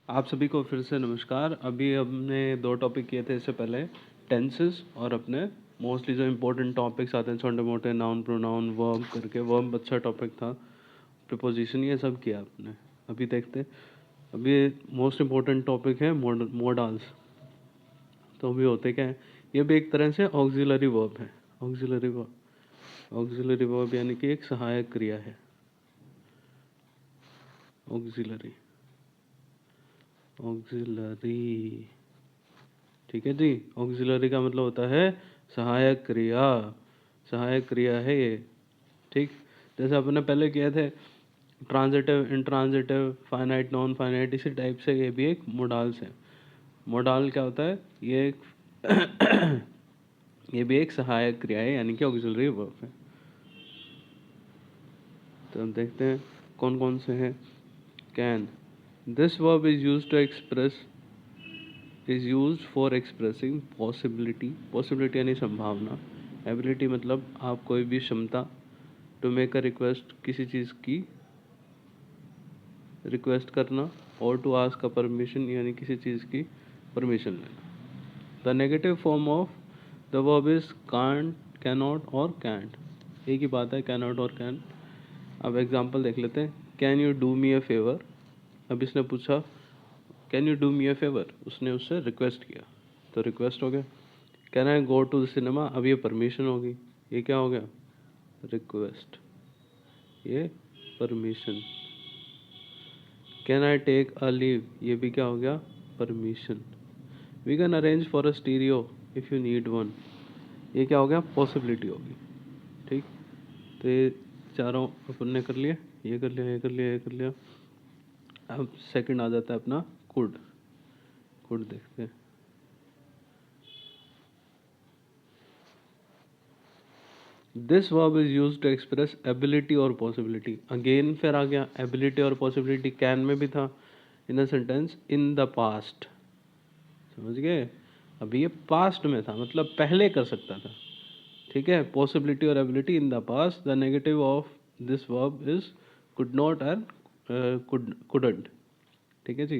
आप सभी को फिर से नमस्कार। अभी हमने 2 टॉपिक किए थे इससे पहले, टेंसेस और अपने मोस्टली जो इम्पोर्टेंट टॉपिक्स आते हैं छोटे मोटे, नाउन प्रोनाउन वर्ब करके। वर्ब अच्छा टॉपिक था, प्रीपोजिशन, ये सब किया आपने। अभी देखते हैं, अभी मोस्ट इम्पोर्टेंट टॉपिक है मोडाल्स। तो अभी होते क्या है, ये भी एक तरह से ऑक्सिलरी वर्ब है। ऑक्सिलरी वर्ब यानी कि एक सहायक क्रिया है। ऑक्सिलरी, ठीक है जी। ऑक्सिलरी का मतलब होता है सहायक क्रिया। सहायक क्रिया है ये, ठीक। जैसे अपने पहले किए थे transitive, intransitive, finite, non finite, इसी टाइप से ये भी एक मोडाल्स है। मोडाल क्या होता है, ये एक ये भी एक सहायक क्रिया है, यानी कि ऑक्सिलरी वर्ब है। तो अब देखते हैं कौन कौन से हैं। Can, this verb is used to express, is use for expressing possibility. Possibility यानी संभावना, एबिलिटी मतलब आप कोई भी क्षमता, टू मेक अ रिक्वेस्ट, किसी चीज़ की रिक्वेस्ट करना, और टू आस्क अ परमिशन यानी किसी चीज़ की परमिशन लेना। The negative form of the verb is can't, cannot और कैंट। एक ही बात है, कैनॉट और कैन। अब एग्जांपल देख लेते हैं। Can you do me a favour. अब इसने पूछा can you do me a favour, उसने उससे रिक्वेस्ट किया, तो रिक्वेस्ट हो गया। Can I go to the cinema, अब ये परमिशन होगी, ये क्या हो गया, रिक्वेस्ट, ये permission. Can I take a leave, ये भी क्या हो गया, permission. We can arrange for a stereo if you need one, ये क्या हो गया, पॉसिबिलिटी होगी, ठीक। तो ये चारों अपन ने कर लिए, ये कर लिया, ये कर लिया, ये कर लिया। अब सेकंड आ जाता है अपना कुड। कुड देखते हैं। This verb is use to express ability और पॉसिबिलिटी। अगेन फिर आ गया एबिलिटी और पॉसिबिलिटी, कैन में भी था in a sentence in the past, समझ गए। अभी ये पास्ट में था, मतलब पहले कर सकता था, ठीक है। पॉसिबिलिटी और ability in the past. The negative of this verb is could not and couldn't, ठीक है जी।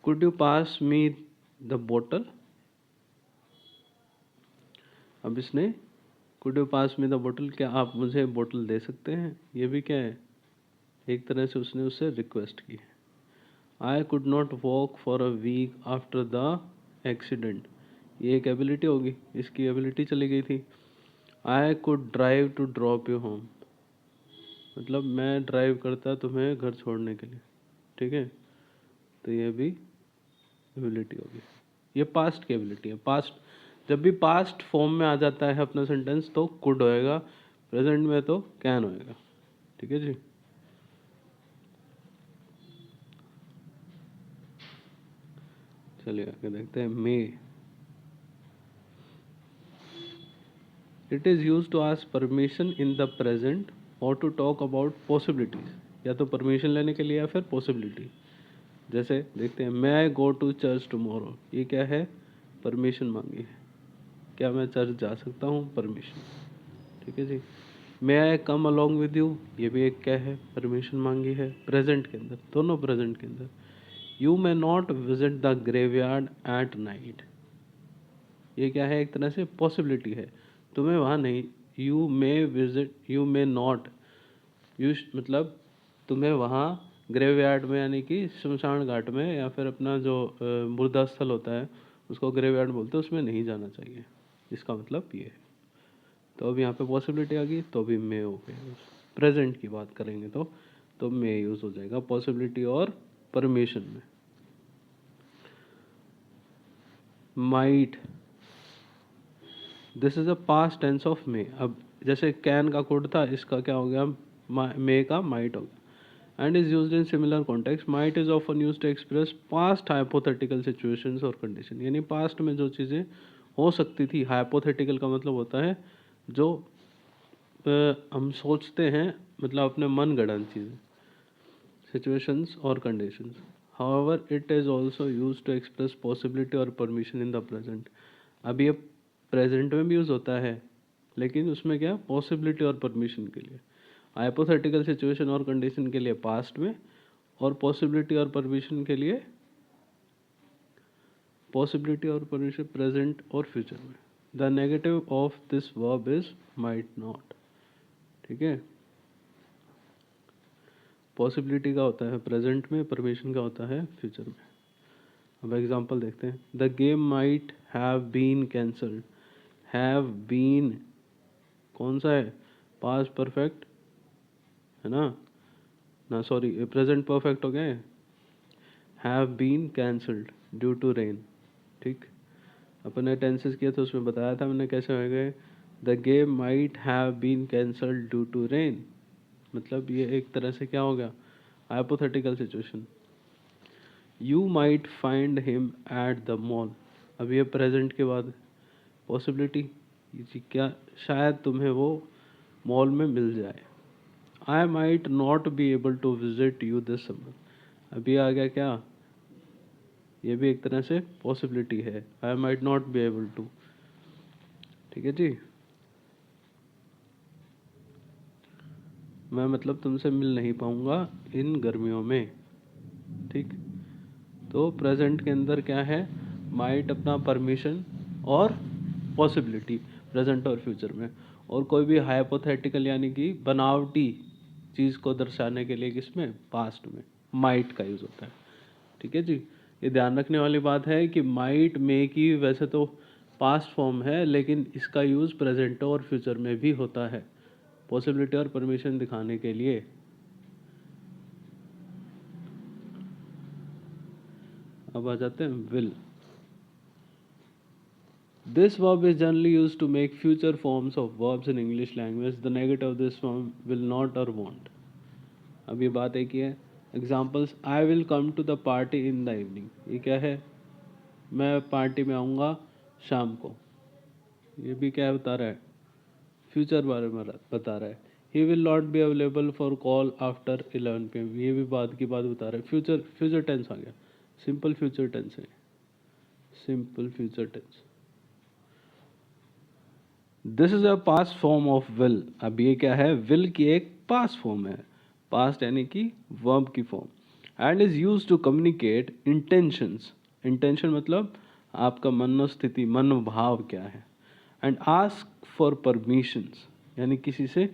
Could you pass me the bottle, अब इसने could you pass me the bottle, क्या आप मुझे बोतल दे सकते हैं, ये भी क्या है, एक तरह से उसने उससे रिक्वेस्ट की। I could not walk for a week after the accident, ये एक एबिलिटी होगी, इसकी एबिलिटी चली गई थी। I could drive to drop you home, मतलब मैं ड्राइव करता तुम्हें घर छोड़ने के लिए, ठीक है। तो ये भी एबिलिटी होगी, ये पास्ट की एबिलिटी है। पास्ट, जब भी पास्ट फॉर्म में आ जाता है अपना सेंटेंस तो कुड होएगा, प्रेजेंट में तो कैन होएगा, ठीक है जी। चलिए आगे देखते हैं। May, it is use to ask permission in the present और टू टॉक अबाउट पॉसिबिलिटीज, या तो परमिशन लेने के लिए या फिर पॉसिबिलिटी। जैसे देखते हैं, मे आई गो टू चर्च टुमारो, ये क्या है, परमिशन मांगी है, क्या मैं चर्च जा सकता हूँ, परमिशन, ठीक है जी। मे आई कम अलॉन्ग विद यू, ये भी एक क्या है, परमिशन मांगी है, प्रेजेंट के अंदर, दोनों प्रेजेंट के अंदर। You may not visit the graveyard at night, ये क्या है, एक तरह से पॉसिबिलिटी है, तुम्हें वहाँ नहीं। You may visit, you may not, you मतलब तुम्हें वहाँ ग्रेवयार्ड में यानी कि शमशान घाट में, या फिर अपना जो मुर्दा स्थल होता है उसको ग्रेवयार्ड बोलते हैं, उसमें नहीं जाना चाहिए, इसका मतलब ये है। तो अब यहाँ पे पॉसिबिलिटी आ गई, तो अभी मे हो गया। प्रेजेंट की बात करेंगे तो मे यूज़ हो जाएगा पॉसिबिलिटी और परमिशन में। Might, this is a past tense of may. अब जैसे कैन का कोड था, इसका क्या हो गया, मे का माइट हो गया। And is used in similar context. Might is often used to express past hypothetical situations और कंडीशन, यानी पास्ट में जो चीज़ें हो सकती थी। हाइपोथेटिकल का मतलब होता है जो हम सोचते हैं, मतलब अपने मन गढ़ंत चीज़ें, सिचुएशंस और conditions. However it is also use to express possibility और परमिशन इन द प्रेजेंट। अब ये प्रेजेंट में भी यूज़ होता है, लेकिन उसमें क्या, पॉसिबिलिटी और परमिशन के लिए। हाइपोथेटिकल सिचुएशन और कंडीशन के लिए पास्ट में, और पॉसिबिलिटी और परमिशन के लिए पॉसिबिलिटी और परमिशन प्रेजेंट और फ्यूचर में। The negative of this verb is might not. ठीक है, पॉसिबिलिटी का होता है प्रेजेंट में, परमिशन का होता है फ्यूचर में। अब एग्जांपल देखते हैं। The game might have been cancelled. Have been कौन सा है, पास्ट परफेक्ट है ना, ना सॉरी प्रेजेंट परफेक्ट हो गया। Have been cancelled due to rain. ठीक, अपने टेंसेस किए तो उसमें बताया था मैंने कैसे हो गए। The game might have been cancelled due to rain, मतलब ये एक तरह से क्या हो गया, hypothetical situation. You might find him at the mall. अब ये प्रेजेंट के बाद पॉसिबिलिटी, क्या शायद तुम्हें वो मॉल में मिल जाए। I might not be able to visit you this summer. अभी आ गया क्या, ये भी एक तरह से पॉसिबिलिटी है, I might not be able to. ठीक है जी, मैं मतलब तुमसे मिल नहीं पाऊंगा इन गर्मियों में। ठीक, तो प्रेजेंट के अंदर क्या है, माइट अपना परमिशन और पॉसिबिलिटी प्रेजेंट और फ्यूचर में, और कोई भी हाइपोथेटिकल यानी कि बनावटी चीज़ को दर्शाने के लिए किसमें, पास्ट में माइट का यूज़ होता है। ठीक है जी, ये ध्यान रखने वाली बात है कि माइट मे की वैसे तो पास्ट फॉर्म है, लेकिन इसका यूज़ प्रेजेंट और फ्यूचर में भी होता है पॉसिबिलिटी और परमिशन दिखाने के लिए। अब आ जाते हैं will. This verb is generally used to make future forms of verbs in English language. The negative of this form will not or won't. अब ये बात एक ही है। Examples: I will come to the party in the evening. ये क्या है, मैं party में आऊँगा शाम को। ये भी क्या बता रहा है, फ्यूचर बारे में बता रहा है। He will not be available for call after 11 PM. ये भी बाद की बात बता रहा है। फ्यूचर टेंस आ गया, सिंपल फ्यूचर टेंस है, simple future tense. This is a past form of will. अब ये क्या है, विल की एक पास्ट फॉर्म है, पास्ट यानी कि वर्ब की form. And is use to communicate intentions. Intention मतलब आपका मनोस्थिति, मनोभाव क्या है। एंड आस्क फॉर परमिशंस, यानी किसी से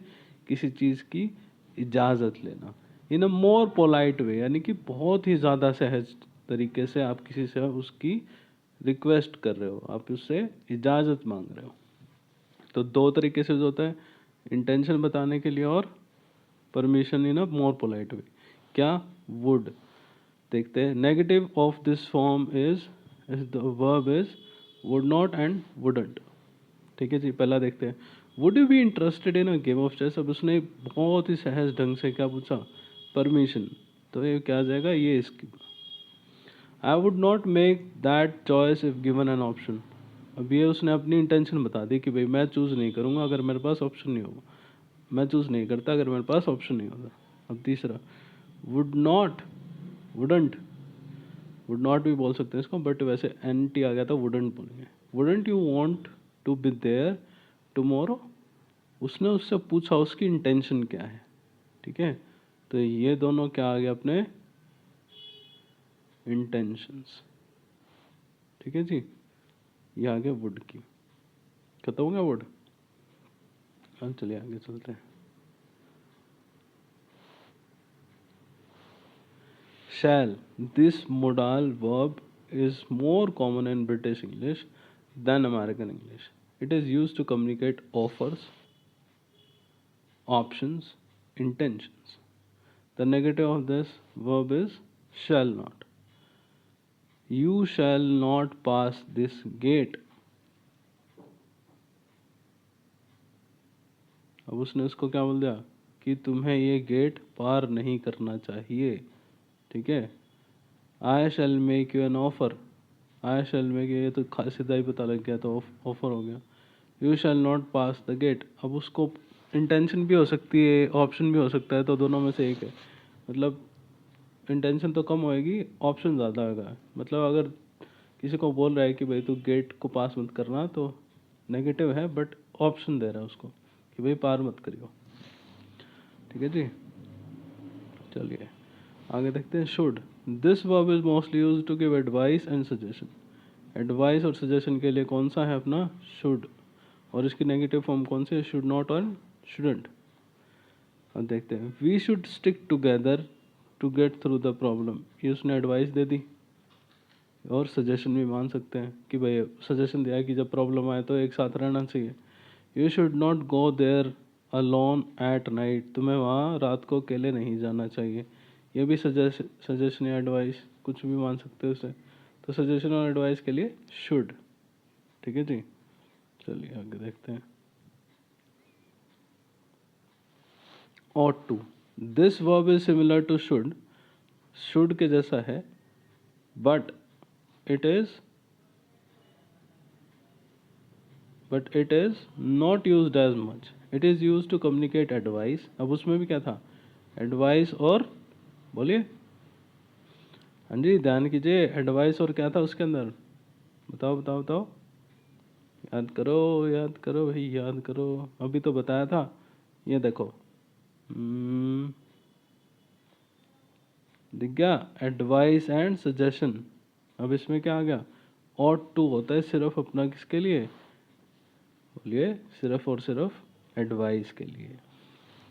किसी चीज़ की इजाज़त लेना। इन अ मोर पोलाइट वे, यानी कि बहुत ही ज़्यादा सहज तरीके से आप किसी से उसकी रिक्वेस्ट कर रहे हो, आप उससे इजाज़त मांग रहे हो। तो दो तरीके से जो होता है, इंटेंशन बताने के लिए और परमिशन इन अ मोर पोलाइट वे। क्या, वुड। देखते हैं, negative of this form is the verb is would not and wouldn't. ठीक है जी, पहला देखते हैं। Would you be interested in a game of chess. अब उसने बहुत ही सहज ढंग से क्या पूछा, परमिशन, तो ये क्या आ जाएगा, ये इसकी। I would not make that choice if given an option. अब ये उसने अपनी इंटेंशन बता दी कि भाई मैं चूज़ नहीं करूँगा अगर मेरे पास ऑप्शन नहीं होगा, मैं चूज़ नहीं करता अगर मेरे पास ऑप्शन नहीं होगा। अब तीसरा, would not, wouldn't, would not भी बोल सकते हैं इसको, बट वैसे एन टी आ गया तो वुडंट बोलेंगे। Wouldn't you want to be there tomorrow. उसने उससे पूछा उसकी इंटेंशन क्या है। ठीक है, तो ये दोनों क्या आ गया अपने इंटेंशंस। ठीक है जी, ये आ गया वुड की, खत्म हो गया वुड। अब चलिए आगे चलते हैं। Shall. This modal verb is more common in British English than American English. It is used to communicate offers, options, intentions. The negative of this verb is shall not. You shall not pass this gate. अब उसने उसको क्या बोल दिया कि तुम्हें ये gate पार नहीं करना चाहिए। ठीक है, I shall make you an offer. I shall make, ये तो सीधा ही पता लग गया, तो ऑफर हो गया। You shall not pass the gate, अब उसको इंटेंशन भी हो सकती है, ऑप्शन भी हो सकता है, तो दोनों में से एक है। मतलब इंटेंशन तो कम होएगी, ऑप्शन ज़्यादा होगा। मतलब अगर किसी को बोल रहा है कि भाई तू गेट को पास मत करना, तो नेगेटिव है, बट ऑप्शन दे रहा है उसको कि भाई पार मत करियो। ठीक है जी, चलिए आगे देखते हैं। Should. This verb is mostly used to give advice and suggestion. Advice और सजेशन के लिए कौन सा है अपना शुड, और इसकी नेगेटिव फॉर्म कौन सी है, शुड नॉट और शुडंट। अब देखते हैं, we should stick together to get through the problem, ये उसने एडवाइस दे दी। और सजेशन भी मान सकते हैं कि भाई सजेशन दिया कि जब प्रॉब्लम आए तो एक साथ रहना चाहिए। You should not go there alone at night, तुम्हें वहाँ रात को अकेले नहीं जाना चाहिए, ये भी सजेशन या एडवाइस कुछ भी मान सकते हो उसे। तो सजेशन और एडवाइस के लिए शुड। ठीक है जी, चलिए आगे देखते हैं। ought to, this verb is similar to should के जैसा है, but it is not used as much, it is used to communicate advice. अब उसमें भी क्या था, एडवाइस और, बोलिए, हाँ जी ध्यान कीजिए, एडवाइस और क्या था उसके अंदर, बताओ बताओ बताओ, याद करो भाई, याद करो, अभी तो बताया था, ये देखो, दिख गया, एडवाइस एंड सजेशन। अब इसमें क्या आ गया, ought to होता है सिर्फ अपना किसके लिए, बोलिए, सिर्फ और सिर्फ एडवाइस के लिए।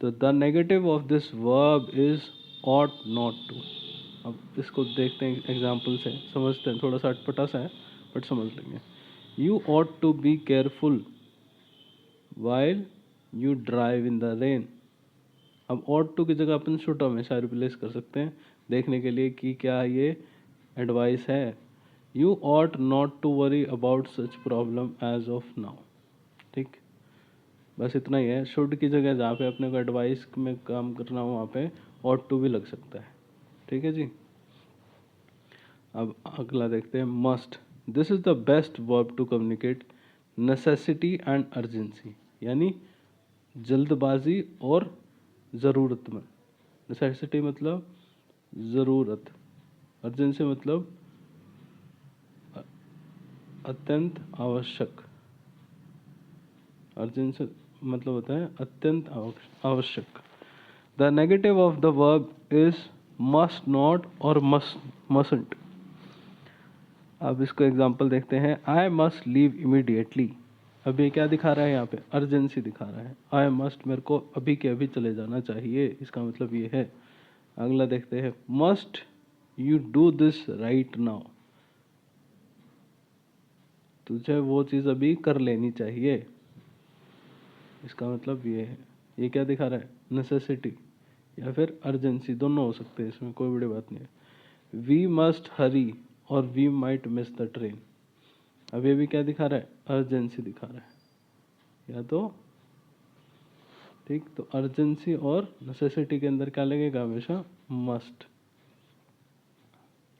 तो the negative of this verb is ought not to। अब इसको देखते हैं एग्जाम्पल से, समझते हैं, थोड़ा सा अटपटा सा है बट समझ लेंगे। You ought to be careful while you drive in the rain। अब ought to की जगह अपन should हमेशा रिप्लेस कर सकते हैं देखने के लिए कि क्या ये एडवाइस है। You ought not to worry about such problem as of now। ठीक, बस इतना ही है। शुड की जगह जहाँ पे अपने को एडवाइस में काम करना हो वहाँ पे ought to भी लग सकता है। ठीक है जी, अब अगला देखते हैं, must. This is the best verb to communicate necessity and urgency, यानी जल्दबाजी और ज़रूरतमंद। नेसेसिटी मतलब ज़रूरत, अर्जेंसी मतलब अत्यंत आवश्यक, अर्जेंसी मतलब होता है अत्यंत आवश्यक। The negative of the verb is must not और मस्टंट। अब इसको एग्जांपल देखते हैं, आई मस्ट लीव इमीडिएटली। अब ये क्या दिखा रहा है, यहाँ पे अर्जेंसी दिखा रहा है, आई मस्ट, मेरे को अभी के अभी चले जाना चाहिए, इसका मतलब ये है। अगला देखते हैं, must you do this right now, तुझे वो चीज़ अभी कर लेनी चाहिए, इसका मतलब ये है। ये क्या दिखा रहा है, नेसेसिटी या फिर अर्जेंसी, दोनों हो सकते हैं, इसमें कोई बड़ी बात नहीं है। वी मस्ट हरी और we might miss the train. अब ये भी क्या दिखा रहा है, अर्जेंसी दिखा रहा है, या तो ठीक, तो अर्जेंसी और नेसेसिटी के अंदर क्या लगेगा, हमेशा मस्ट।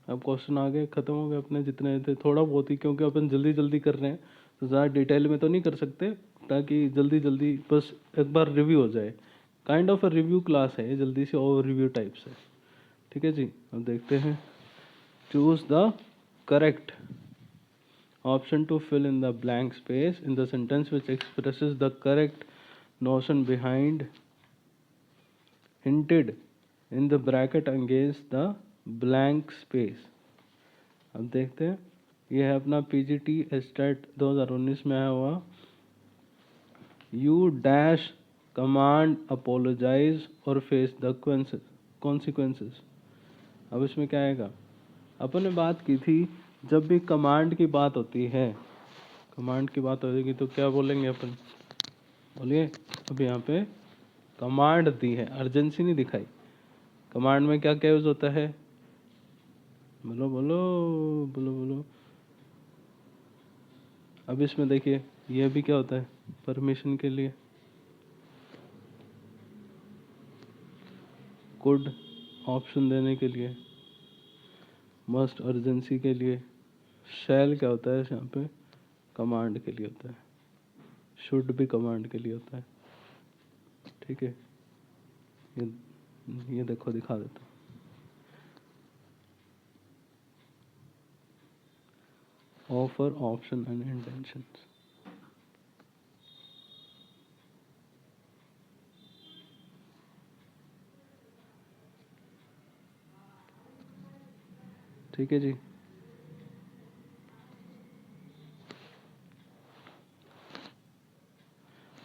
अब क्वेश्चन आगे खत्म हो गए अपने जितने थे, थोड़ा बहुत ही, क्योंकि अपन जल्दी जल्दी कर रहे हैं तो ज़्यादा डिटेल में तो नहीं कर सकते, ताकि जल्दी जल्दी बस एक बार रिव्यू हो जाए। Kind of a review class है, जल्दी से ओवर रिव्यू टाइप से। ठीक है जी, अब देखते हैं, choose the correct option to fill in the blank space in the sentence which expresses the correct notion behind hinted in the bracket against the blank space। अब देखते हैं, ये है अपना पीजीटी स्टेट 2019 में आया हुआ, यू डैश कमांड अपोलोजाइज और फेस द कॉन्सिक्वेंसेस। अब इसमें क्या आएगा, अपन ने बात की थी जब भी कमांड की बात होती है, कमांड की बात होगी तो क्या बोलेंगे अपन, बोलिए। अब यहाँ पे कमांड दी है, अर्जेंसी नहीं दिखाई। कमांड में क्या क्या यूज होता है, बोलो बोलो बोलो बोलो। अब इसमें देखिए, ये भी क्या होता है, परमिशन के लिए, कुड ऑप्शन देने के लिए, मस्ट अर्जेंसी के लिए, शैल क्या होता है यहाँ पे, कमांड के लिए होता है, शुड भी कमांड के लिए होता है। ठीक है, ये देखो दिखा देता हूँ, ऑफर ऑप्शन एंड इंटेंशंस। ठीक है जी,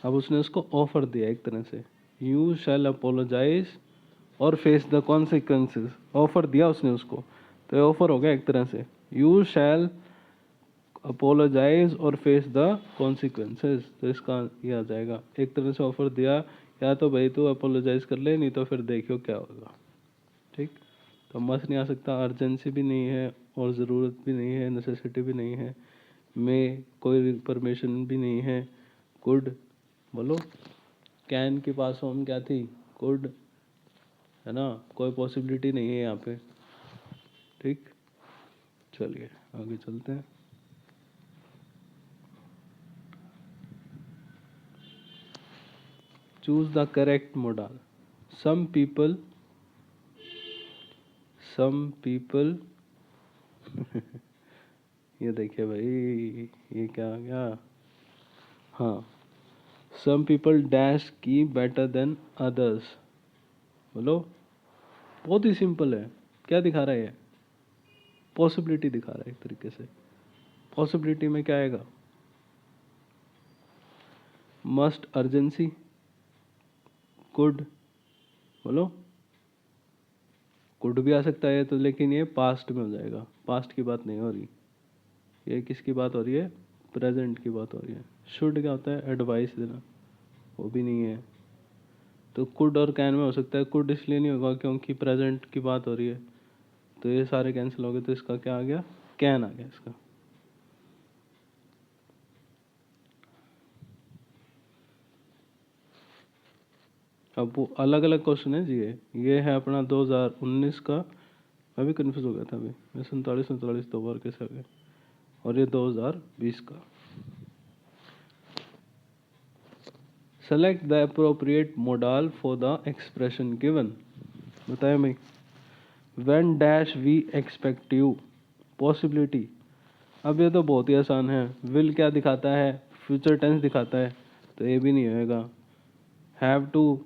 अब उसने उसको ऑफर दिया एक तरह से, यू शैल अपोलोजाइज और फेस द कॉन्सिक्वेंसेस, ऑफर दिया उसने उसको, तो ये ऑफर हो गया एक तरह से, यू शैल अपोलोजाइज और फेस द कॉन्सिक्वेंसेस, तो इसका ये आ जाएगा, एक तरह से ऑफर दिया, या तो भाई तू अपोलोजाइज कर ले, नहीं तो फिर देखियो क्या होगा। ठीक, तो मस्ट नहीं आ सकता, अर्जेंसी भी नहीं है और ज़रूरत भी नहीं है, नेसेसिटी भी नहीं है, में कोई परमिशन भी नहीं है, कुड बोलो, कैन के पास फॉर्म क्या थी, कुड, है ना, कोई पॉसिबिलिटी नहीं है यहाँ पे। ठीक, चलिए आगे चलते हैं। Choose the correct modal. Some people ये देखिए भाई, ये क्या आ गया, हाँ, सम पीपल डैश की बेटर देन अदर्स। बोलो, बहुत ही सिंपल है, क्या दिखा रहा है ये, पॉसिबिलिटी दिखा रहा है एक तरीके से। पॉसिबिलिटी में क्या आएगा, मस्ट, अर्जेंसी, कुड, बोलो, कुड भी आ सकता है तो, लेकिन ये पास्ट में हो जाएगा, पास्ट की बात नहीं हो रही, ये किसकी बात हो रही है, प्रेजेंट की बात हो रही है। शुड क्या होता है, एडवाइस देना, वो भी नहीं है, तो कुड और कैन में हो सकता है, कुड इसलिए नहीं होगा क्योंकि प्रेजेंट की बात हो रही है, तो ये सारे कैंसिल हो गए, तो इसका क्या आ गया, कैन आ गया इसका। अब वो अलग अलग क्वेश्चन है जी, ये है अपना 2019 का, मैं भी कंफ्यूज हो गया था अभी, मैं 47 दो बार कैसे आ गए, और ये 2020 का। Select the appropriate modal for the expression given. बताए भाई, when dash we expect you, possibility, अब ये तो बहुत ही आसान है, विल क्या दिखाता है, फ्यूचर टेंस दिखाता है, तो ये भी नहीं होएगा, हैव टू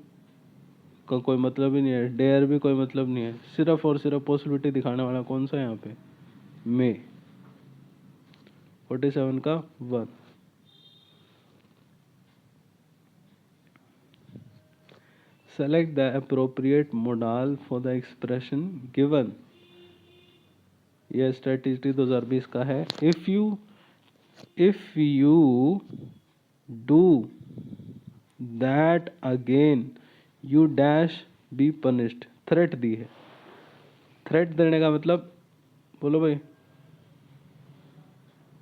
का कोई मतलब ही नहीं है, डेयर भी कोई मतलब नहीं है, सिर्फ और सिर्फ पॉसिबिलिटी दिखाने वाला कौन सा है यहाँ पे, मे, 47 का 1। Select the appropriate modal for the expression given, यह स्ट्रेटिस्टी 2020 का है। If you do that again you dash be punished, threat दी है, थ्रेट देने का मतलब, बोलो भाई,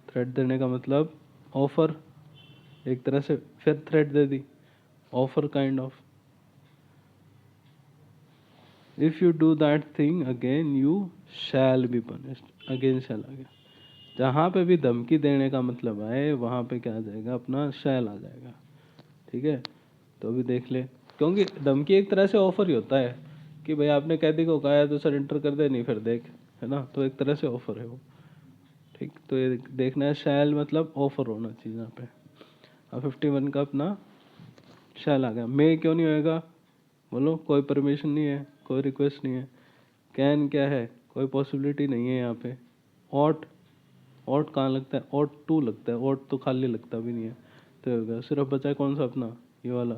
थ्रेट देने का मतलब ऑफर, एक तरह से फिर थ्रेट दे दी, offer kind of. If you do that thing again you shall be punished, again shall आ गया, जहाँ पे भी धमकी देने का मतलब आए वहाँ पे क्या आ जाएगा, अपना शैल आ जाएगा। ठीक है, तो अभी देख ले, क्योंकि धमकी एक तरह से ऑफर ही होता है कि भाई आपने कैदी को कहा है तो सरेंडर कर दे, नहीं फिर देख, है ना, तो एक तरह से ऑफर है वो। ठीक, तो ये देखना है, शैल मतलब ऑफर होना चाहिए यहाँ पे। अब 51 का अपना शैल आ गया। मे क्यों नहीं होएगा, बोलो, कोई परमिशन नहीं है, कोई रिक्वेस्ट नहीं है। कैन क्या है, कोई पॉसिबिलिटी नहीं है यहाँ पे। ऑट, ऑट कहाँ लगता है, ऑट टू लगता है, ऑट तो खाली लगता भी नहीं है, तो होगा, सिर्फ बचा है कौन सा अपना, ये वाला,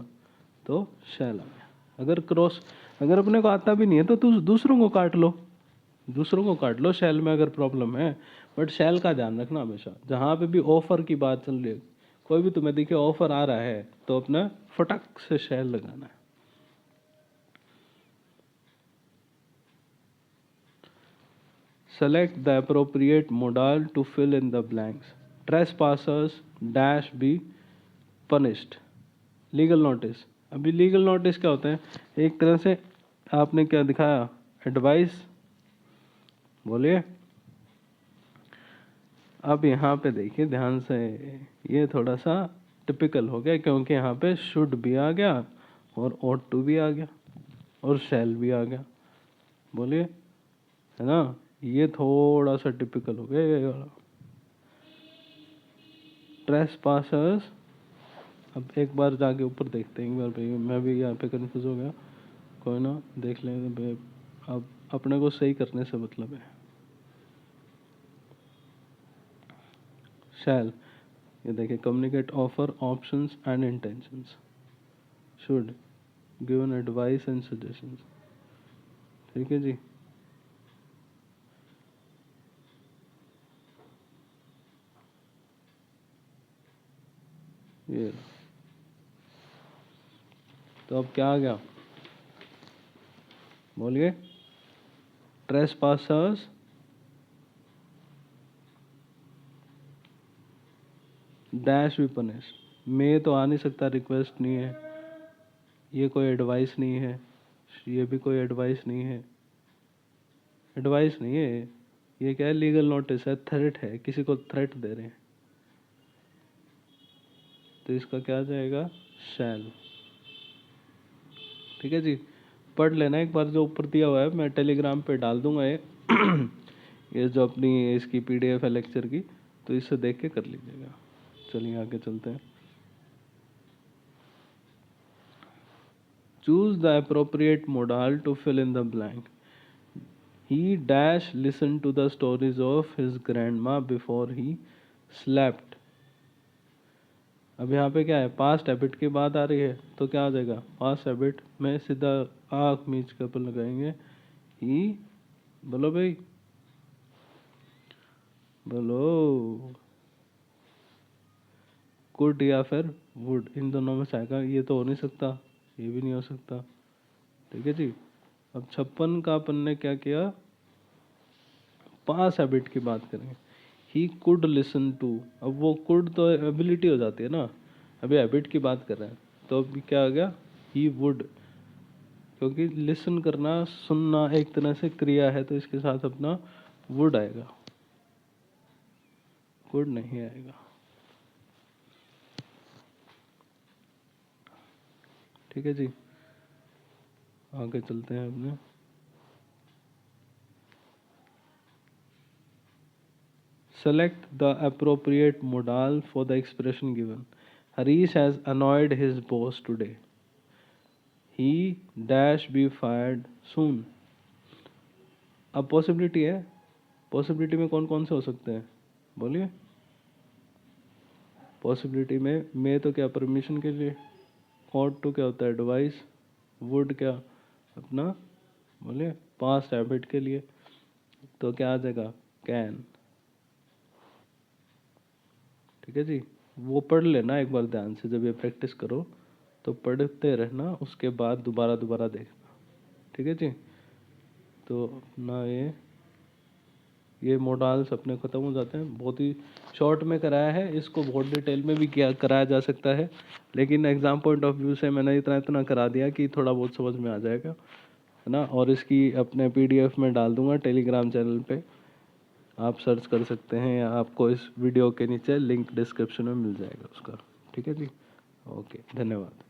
तो शैल आ गया। अगर क्रॉस, अगर अपने को आता भी नहीं है तो तू दूसरों को काट लो, दूसरों को काट लो शैल में अगर प्रॉब्लम है, बट शैल का ध्यान रखना हमेशा, जहाँ पे भी ऑफर की बात चल रही है, कोई भी तुम्हें देखिए ऑफर आ रहा है तो अपना फटक से शैल लगाना है। Select the appropriate modal to fill in the blanks. Trespassers dash be punished. Legal notice, अभी लीगल नोटिस क्या होता है, एक तरह से आपने क्या दिखाया, एडवाइस, बोलिए। अब यहाँ पे देखिए ध्यान से, ये थोड़ा सा टिपिकल हो गया क्योंकि यहाँ पे शुड भी आ गया और ought टू भी आ गया और शैल भी आ गया, बोलिए, है ना, ये थोड़ा सा टिपिकल हो गया ये वाला। ट्रेसपासर्स, अब एक बार जाके ऊपर देखते हैं एक बार भाई, मैं भी यहाँ पे कंफ्यूज हो गया, कोई ना देख लेंगे भाई, अब अपने को सही करने से मतलब है। शैल, ये देखिए communicate offer options and intentions, should given advice and suggestions. ठीक है जी। ये तो अब क्या आ गया, बोलिए। ट्रेसपासर्स डैश बी पनिश, मे तो आ नहीं सकता, रिक्वेस्ट नहीं है, ये कोई एडवाइस नहीं है, ये भी कोई एडवाइस नहीं है, एडवाइस नहीं है, ये क्या है, लीगल नोटिस है, थ्रेट है, किसी को थ्रेट दे रहे हैं, तो इसका क्या आ जाएगा, शैल। ठीक है जी। पढ़ लेना एक बार, जो ऊपर दिया हुआ है मैं टेलीग्राम पे डाल दूंगा ये ये जो अपनी इसकी पीडीएफ है लेक्चर की, तो इससे देख के कर लीजिएगा। चलिए आगे चलते हैं। Choose the appropriate modal to fill in the blank. He dash listen to the stories of his grandma before he slept. अब यहाँ पे क्या है, पास्ट हैबिट की बात आ रही है, तो क्या आ जाएगा, पास्ट हैबिट में सीधा आँख मीच के अपन लगाएंगे, ही, बोलो भाई, बोलो, कुड या फिर वुड, इन दोनों में से आएगा, ये तो हो नहीं सकता, ये भी नहीं हो सकता। ठीक है जी। अब 56 का अपन ने क्या किया, पास हैबिट की बात करेंगे। ही कुड लिसन टू, अब वो कुड तो एबिलिटी हो जाती है ना, अभी हैबिट की बात कर रहे हैं, तो अभी क्या आ गया, ही वुड, क्योंकि लिसन करना, सुनना एक तरह से क्रिया है, तो इसके साथ अपना वुड आएगा, कुड नहीं आएगा। ठीक है जी। आगे चलते हैं अपने। Select the appropriate modal for the expression given. Harish has annoyed his boss today. He dash be fired soon. अब पॉसिबिलिटी है, पॉसिबिलिटी में कौन कौन से हो सकते हैं, बोलिए। पॉसिबिलिटी में मे तो क्या, परमिशन के लिए, ought टू क्या होता है, एडवाइस, वुड क्या अपना, बोलिए, पास्ट हैबिट के लिए, तो क्या आ जाएगा, कैन। ठीक है जी। वो पढ़ लेना एक बार ध्यान से, जब ये प्रैक्टिस करो तो पढ़ते रहना, उसके बाद दोबारा दोबारा देखना। ठीक है जी। तो अपना ये मॉडल्स अपने ख़त्म हो जाते हैं। बहुत ही शॉर्ट में कराया है, इसको बहुत डिटेल में भी किया कराया जा सकता है, लेकिन एग्ज़ाम पॉइंट ऑफ व्यू से मैंने इतना इतना करा दिया कि थोड़ा बहुत समझ में आ जाएगा, है ना। और इसकी अपने पीडीएफ में डाल दूंगा टेलीग्राम चैनल पे, आप सर्च कर सकते हैं, या आपको इस वीडियो के नीचे लिंक डिस्क्रिप्शन में मिल जाएगा उसका। ठीक है जी। ओके, धन्यवाद।